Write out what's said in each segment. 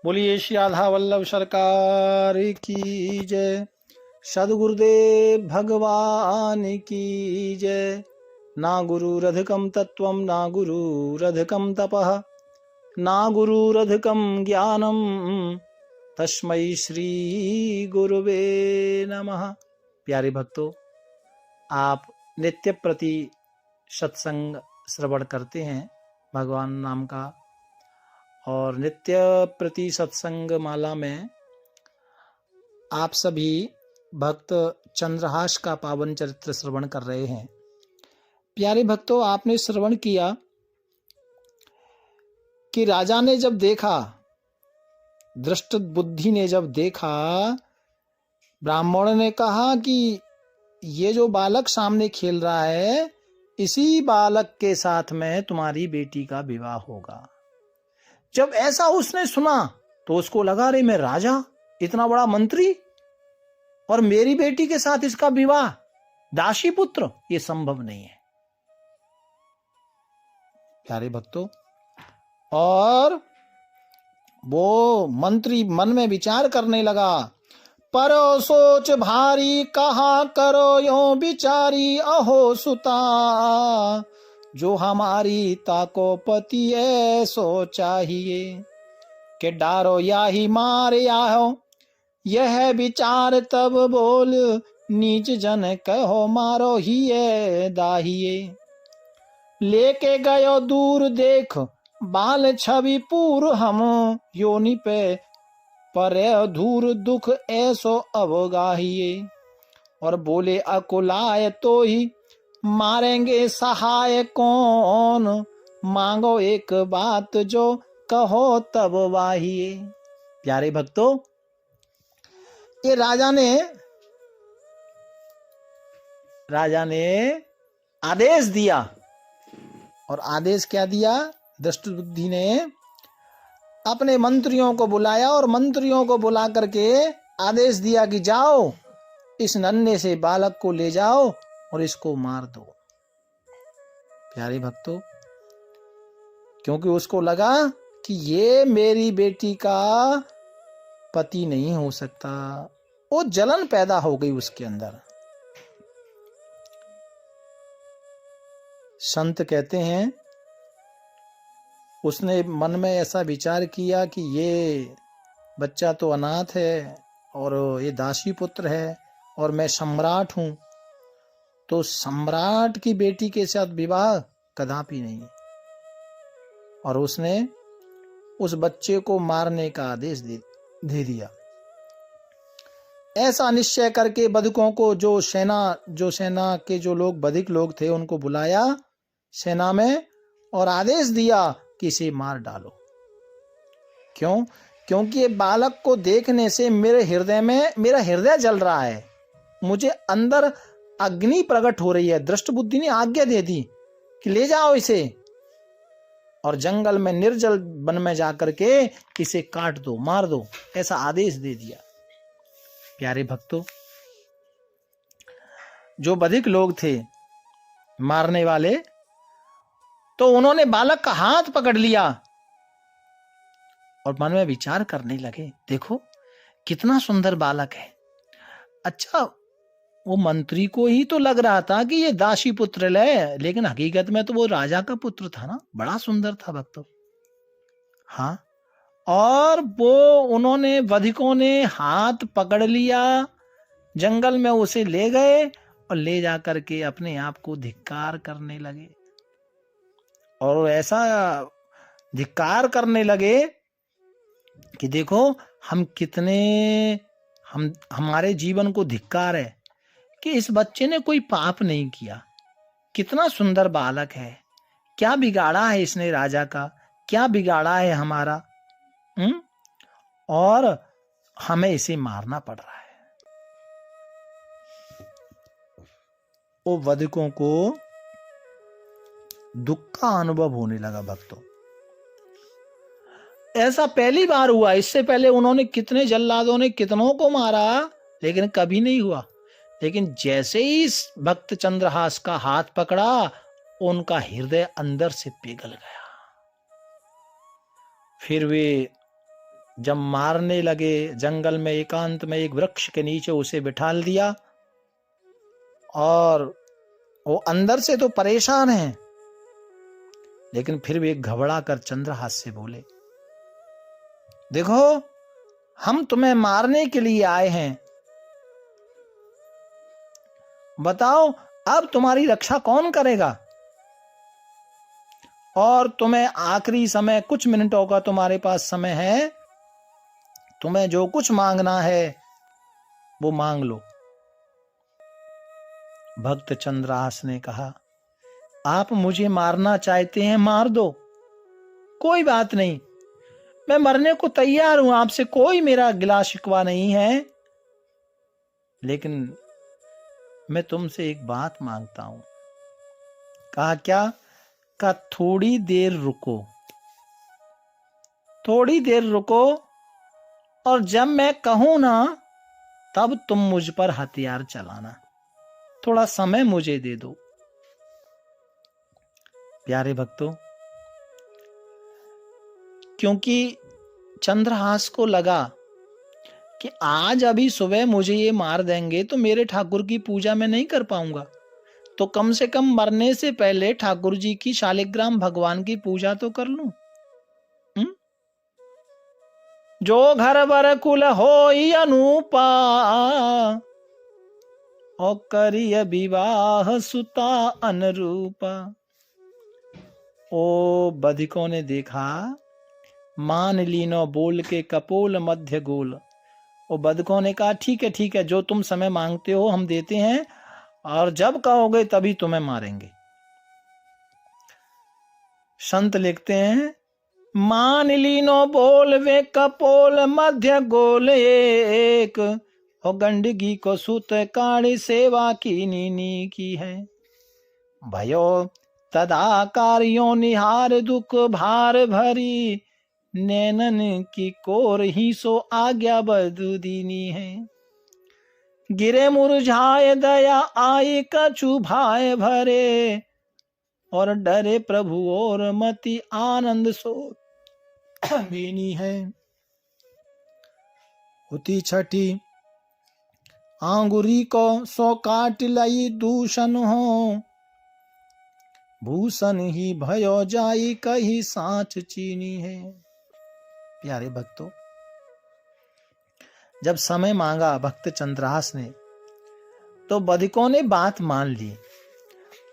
बोलिए श्री राधा वल्लभ सरकार की जय। सद्गुरुदेव भगवान की जय। ना गुरुरधिकं तत्त्वं ना गुरुरधिकं तपः ना गुरुरधिकं ज्ञानं तस्मै श्री गुरुवे नमः। प्यारे भक्तों, आप नित्य प्रति सत्संग श्रवण करते हैं भगवान नाम का, और नित्य प्रति सत्संग माला में आप सभी भक्त चंद्रहास का पावन चरित्र श्रवण कर रहे हैं। प्यारे भक्तों, आपने श्रवण किया कि राजा ने जब देखा, दृष्ट बुद्धि ने जब देखा, ब्राह्मण ने कहा कि ये जो बालक सामने खेल रहा है, इसी बालक के साथ में तुम्हारी बेटी का विवाह होगा। जब ऐसा उसने सुना तो उसको लगा, रे मैं राजा, इतना बड़ा मंत्री, और मेरी बेटी के साथ इसका विवाह, दासी पुत्र, ये संभव नहीं है। प्यारे भक्तों, और वो मंत्री मन में विचार करने लगा, परो सोच भारी कहा करो यो बिचारी, अहो सुता जो हमारी ताको पति ऐसो चाहिए, के डारो या ही मार आहो यह विचार तब बोल, नीच जन कहो मारो ही दाहिए। लेके गयो दूर देख बाल छवि पूर, हम योनि पे परे धूर दुख ऐसो अवगाहिए। और बोले अकुलाय तो ही मारेंगे सहाय कौन, मांगो एक बात जो कहो तब वाहिए। प्यारे भक्तों, ये राजा ने आदेश दिया। और आदेश क्या दिया? दृष्ट बुद्धि ने अपने मंत्रियों को बुलाया और मंत्रियों को बुला करके आदेश दिया कि जाओ, इस नन्हे से बालक को ले जाओ और इसको मार दो। प्यारे भक्तों, क्योंकि उसको लगा कि ये मेरी बेटी का पति नहीं हो सकता, वो जलन पैदा हो गई उसके अंदर। संत कहते हैं, उसने मन में ऐसा विचार किया कि ये बच्चा तो अनाथ है और ये दासी पुत्र है और मैं सम्राट हूं, तो सम्राट की बेटी के साथ विवाह कदापि नहीं। और उसने उस बच्चे को मारने का आदेश दे दिया। ऐसा निश्चय करके बधिकों को, जो सेना के जो लोग बधिक लोग थे, उनको बुलाया सेना में और आदेश दिया कि इसे मार डालो। क्यों? क्योंकि ये बालक को देखने से मेरा हृदय जल रहा है, मुझे अंदर अग्नि प्रकट हो रही है। दृष्ट बुद्धि ने आज्ञा दे दी कि ले जाओ इसे और जंगल में निर्जल वन में जाकर के इसे काट दो, मार दो, ऐसा आदेश दे दिया। प्यारे भक्तों, जो बधिक लोग थे मारने वाले, तो उन्होंने बालक का हाथ पकड़ लिया और मन में विचार करने लगे, देखो कितना सुंदर बालक है। अच्छा, वो मंत्री को ही तो लग रहा था कि ये दासी पुत्र है, लेकिन हकीकत में तो वो राजा का पुत्र था ना। बड़ा सुंदर था भक्तों। हाँ, और वो उन्होंने, बधिकों ने हाथ पकड़ लिया, जंगल में उसे ले गए और ले जा करके अपने आप को धिक्कार करने लगे। और ऐसा धिक्कार करने लगे कि देखो हमारे जीवन को धिक्कार है कि इस बच्चे ने कोई पाप नहीं किया, कितना सुंदर बालक है, क्या बिगाड़ा है इसने राजा का, क्या बिगाड़ा है हमारा, और हमें इसे मारना पड़ रहा है। वो वधिकों को दुख का अनुभव होने लगा। भक्तों, ऐसा पहली बार हुआ। इससे पहले उन्होंने कितने जल्लादों ने कितनों को मारा, लेकिन कभी नहीं हुआ। लेकिन जैसे ही इस भक्त चंद्रहास का हाथ पकड़ा, उनका हृदय अंदर से पिघल गया। फिर वे जब मारने लगे, जंगल में एकांत में एक वृक्ष के नीचे उसे बिठाल दिया, और वो अंदर से तो परेशान है, लेकिन फिर भी घबरा कर चंद्रहास से बोले, देखो हम तुम्हें मारने के लिए आए हैं, बताओ अब तुम्हारी रक्षा कौन करेगा? और तुम्हें आखिरी समय, कुछ मिनटों का तुम्हारे पास समय है, तुम्हें जो कुछ मांगना है वो मांग लो। भक्त चंद्रहास ने कहा, आप मुझे मारना चाहते हैं, मार दो, कोई बात नहीं, मैं मरने को तैयार हूं, आपसे कोई मेरा गिला शिकवा नहीं है, लेकिन मैं तुमसे एक बात मांगता हूं। कहा, क्या? कहा, थोड़ी देर रुको, थोड़ी देर रुको, और जब मैं कहूं ना तब तुम मुझ पर हथियार चलाना, थोड़ा समय मुझे दे दो। प्यारे भक्तों, क्योंकि चंद्रहास को लगा कि आज अभी सुबह मुझे ये मार देंगे तो मेरे ठाकुर की पूजा मैं नहीं कर पाऊंगा, तो कम से कम मरने से पहले ठाकुर जी की, शालिग्राम भगवान की पूजा तो कर लूं। जो घर बर कुल होई अनूपा, और करिय विवाह सुता अनुरूपा। ओ बधिकों ने देखा, मान लीनो बोल के कपोल मध्य गोल। वो बधिकों ने कहा, ठीक है ठीक है, जो तुम समय मांगते हो हम देते हैं, और जब कहोगे तभी तुम्हें मारेंगे। संत लिखते हैं, मान लीनो बोल वे कपोल मध्य गोल एक, और गंडगी को सुत काणी सेवा की नीनी की है। भयो तदा कार्यों निहार दुख भार भरी, नैनन की कोर ही सो आज्ञा बधु दीनी है। गिरे मुरझाए दया आई कछु भाए भरे, और डरे प्रभु और मति आनंद सो बीनी है। होती छठी आंगुरी को सो काट लई दूषण हो, भूषण ही भयो जाई कही साँच चीनी है। प्यारे भक्तों, जब समय मांगा भक्त चंद्रहास ने, तो बधिकों ने बात मान ली,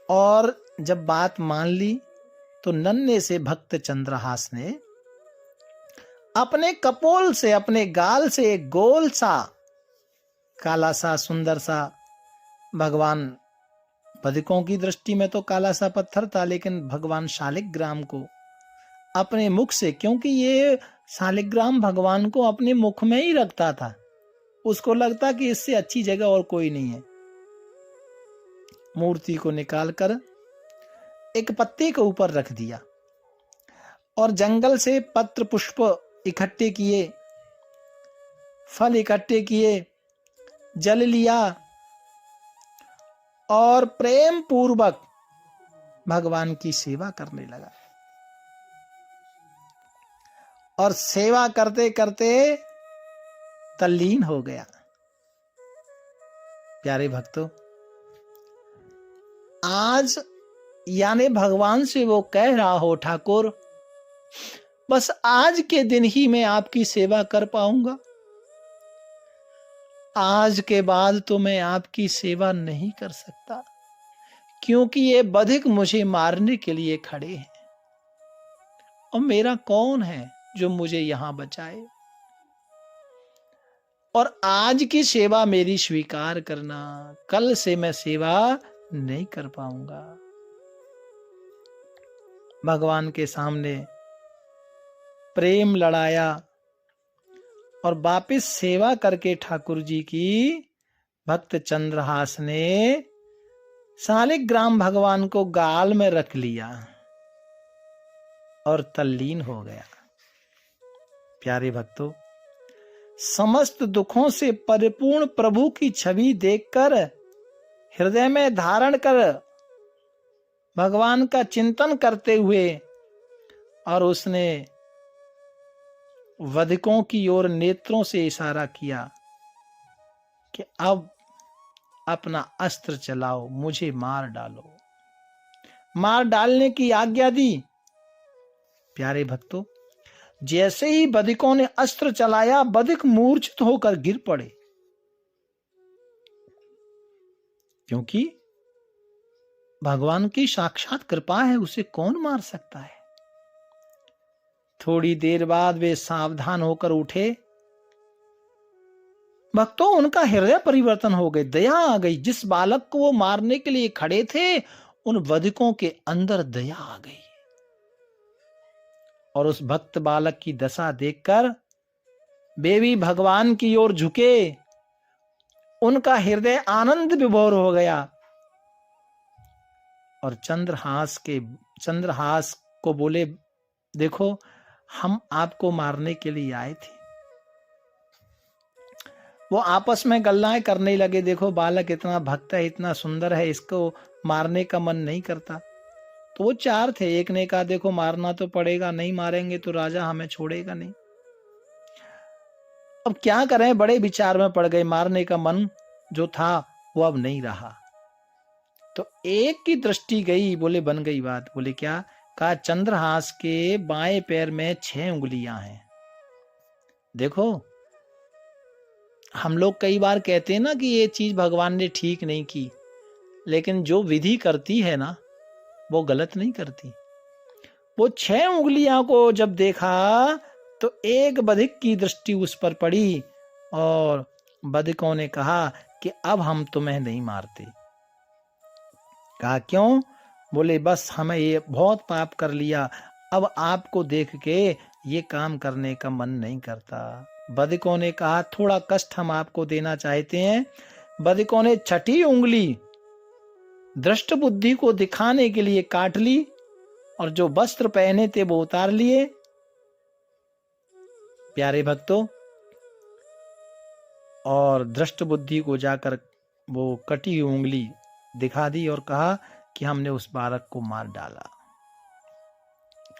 और जब बात मान ली तो नन्हे से भक्त चंद्रहास ने अपने कपोल से, अपने गाल से एक गोल सा, काला सा, सुंदर सा, भगवान बधिकों की दृष्टि में तो काला सा पत्थर था, लेकिन भगवान शालिग्राम को अपने मुख से, क्योंकि ये शालिग्राम भगवान को अपने मुख में ही रखता था, उसको लगता कि इससे अच्छी जगह और कोई नहीं है, मूर्ति को निकालकर एक पत्ते के ऊपर रख दिया, और जंगल से पत्र पुष्प इकट्ठे किए, फल इकट्ठे किए, जल लिया, और प्रेम पूर्वक भगवान की सेवा करने लगा। और सेवा करते करते तल्लीन हो गया। प्यारे भक्तों, आज यानी भगवान से वो कह रहा हो, ठाकुर बस आज के दिन ही मैं आपकी सेवा कर पाऊंगा, आज के बाद तो मैं आपकी सेवा नहीं कर सकता, क्योंकि ये बधिक मुझे मारने के लिए खड़े हैं, और मेरा कौन है जो मुझे यहां बचाए, और आज की सेवा मेरी स्वीकार करना, कल से मैं सेवा नहीं कर पाऊंगा। भगवान के सामने प्रेम लड़ाया, और वापिस सेवा करके ठाकुर जी की भक्त चंद्रहास ने शालिग्राम भगवान को गाल में रख लिया और तल्लीन हो गया। प्यारे भक्तों, समस्त दुखों से परिपूर्ण प्रभु की छवि देखकर, हृदय में धारण कर, भगवान का चिंतन करते हुए, और उसने वधिकों की ओर नेत्रों से इशारा किया कि अब अपना अस्त्र चलाओ, मुझे मार डालो। मार डालने की आज्ञा दी। प्यारे भक्तों, जैसे ही बधिकों ने अस्त्र चलाया, बधिक मूर्छित होकर गिर पड़े, क्योंकि भगवान की साक्षात कृपा है, उसे कौन मार सकता है। थोड़ी देर बाद वे सावधान होकर उठे। भक्तों, उनका हृदय परिवर्तन हो गई, दया आ गई। जिस बालक को वो मारने के लिए खड़े थे, उन वधिकों के अंदर दया आ गई। और उस भक्त बालक की दशा देखकर वे भी भगवान की ओर झुके। उनका हृदय आनंद विभोर हो गया और चंद्रहास को बोले, देखो, हम आपको मारने के लिए आए थे। वो आपस में गल्लाएं करने लगे, देखो बालक इतना भक्त है, इतना सुंदर है, इसको मारने का मन नहीं करता। तो वो चार थे। एक ने कहा, देखो मारना तो पड़ेगा, नहीं मारेंगे तो राजा हमें छोड़ेगा नहीं। अब क्या करें, बड़े विचार में पड़ गए। मारने का मन जो था वो अब नहीं रहा। तो एक की दृष्टि गई, बोले बन गई बात। बोले क्या? कहा, चंद्रहास के बाएं पैर में 6 उंगलियां हैं। देखो, हम लोग कई बार कहते हैं ना कि ये चीज भगवान ने ठीक नहीं की, लेकिन जो विधि करती है ना, वो गलत नहीं करती। वो 6 उंगलियां को जब देखा तो एक बधिक की दृष्टि उस पर पड़ी और बधिकों ने कहा कि अब हम तुम्हें नहीं मारते। कहा, क्यों? बोले, बस हमें ये बहुत पाप कर लिया, अब आपको देख के ये काम करने का मन नहीं करता। बधिकों ने कहा, थोड़ा कष्ट हम आपको देना चाहते हैं। बधिकों ने 6ठी उंगली दृष्ट बुद्धि को दिखाने के लिए काट ली और जो वस्त्र पहने थे वो उतार लिए। प्यारे भक्तों, और दृष्ट बुद्धि को जाकर वो कटी उंगली दिखा दी और कहा कि हमने उस बालक को मार डाला।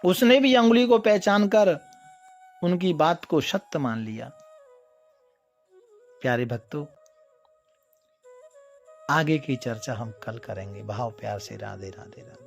उसने भी उंगली को पहचान कर उनकी बात को सत्य मान लिया। प्यारे भक्तों, आगे की चर्चा हम कल करेंगे। भाव प्यार से राधे राधे राधे।